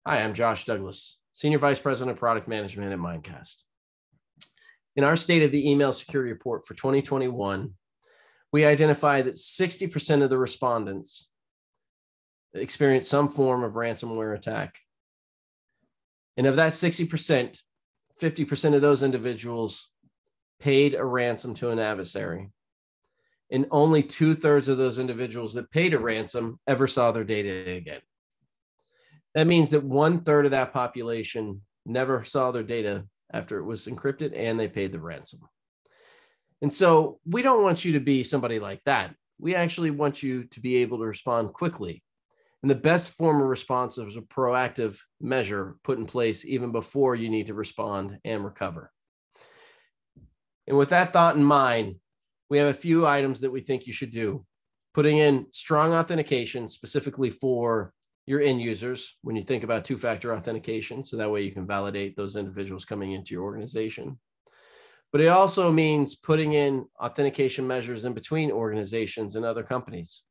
Hi, I'm Josh Douglas, Senior Vice President of Product Management at Mimecast. In our State of the Email Security Report for 2021, we identified that 60% of the respondents experienced some form of ransomware attack. And of that 60%, 50% of those individuals paid a ransom to an adversary. And only 2/3 of those individuals that paid a ransom ever saw their data again. That means that 1/3 of that population never saw their data after it was encrypted and they paid the ransom. And so we don't want you to be somebody like that. We actually want you to be able to respond quickly. And the best form of response is a proactive measure put in place even before you need to respond and recover. And with that thought in mind, we have a few items that we think you should do. Putting in strong authentication specifically for your end users when you think about two-factor authentication, so that way you can validate those individuals coming into your organization. But it also means putting in authentication measures in between organizations and other companies.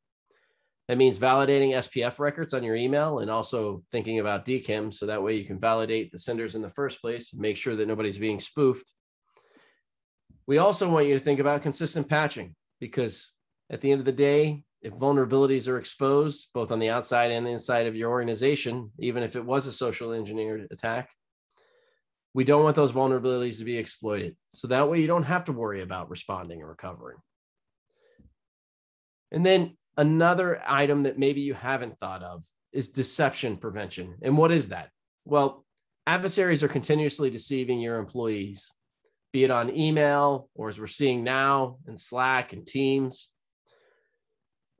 That means validating SPF records on your email and also thinking about DKIM, so that way you can validate the senders in the first place and make sure that nobody's being spoofed. We also want you to think about consistent patching, because at the end of the day, if vulnerabilities are exposed, both on the outside and the inside of your organization, even if it was a social engineered attack, we don't want those vulnerabilities to be exploited. So that way you don't have to worry about responding and recovering. And then another item that maybe you haven't thought of is deception prevention. And what is that? Well, adversaries are continuously deceiving your employees, be it on email or as we're seeing now in Slack and Teams,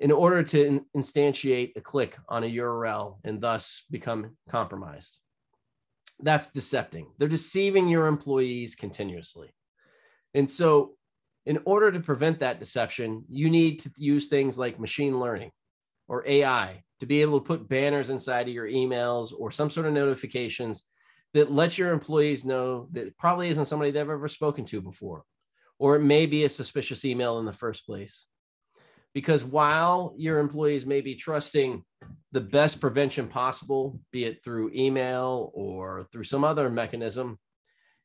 in order to instantiate a click on a URL and thus become compromised. That's decepting. They're deceiving your employees continuously. And so in order to prevent that deception, you need to use things like machine learning or AI to be able to put banners inside of your emails or some sort of notifications that lets your employees know that it probably isn't somebody they've ever spoken to before, or it may be a suspicious email in the first place. Because while your employees may be trusting the best prevention possible, be it through email or through some other mechanism,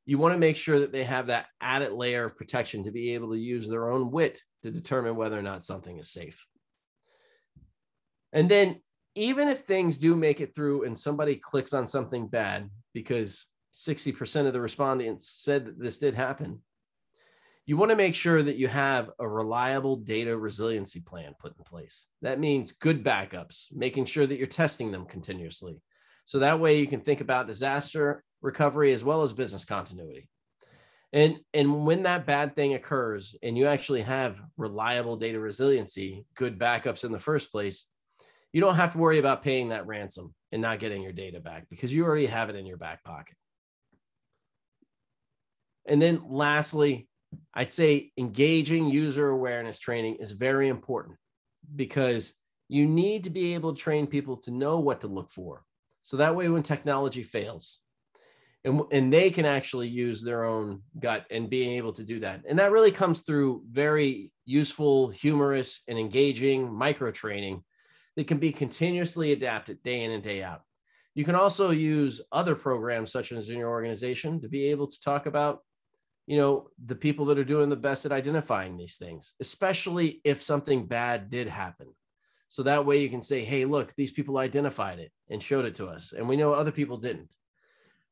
you want to make sure that they have that added layer of protection to be able to use their own wit to determine whether or not something is safe. And then even if things do make it through and somebody clicks on something bad, because 60% of the respondents said that this did happen, you want to make sure that you have a reliable data resiliency plan put in place. That means good backups, making sure that you're testing them continuously. So that way you can think about disaster recovery as well as business continuity. And when that bad thing occurs and you actually have reliable data resiliency, good backups in the first place, you don't have to worry about paying that ransom and not getting your data back because you already have it in your back pocket. And then lastly, I'd say engaging user awareness training is very important because you need to be able to train people to know what to look for. So that way when technology fails and they can actually use their own gut and being able to do that. And that really comes through very useful, humorous, and engaging micro training that can be continuously adapted day in and day out. You can also use other programs such as in your organization to be able to talk about the people that are doing the best at identifying these things, especially if something bad did happen. So that way you can say, hey, look, these people identified it and showed it to us. And we know other people didn't.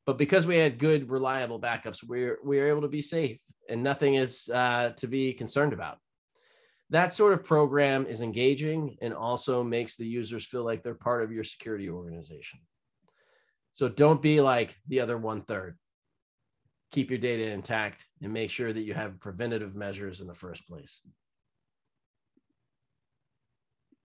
But because we had good, reliable backups, we're able to be safe and nothing is to be concerned about. That sort of program is engaging and also makes the users feel like they're part of your security organization. So don't be like the other 1/3. Keep your data intact and make sure that you have preventative measures in the first place.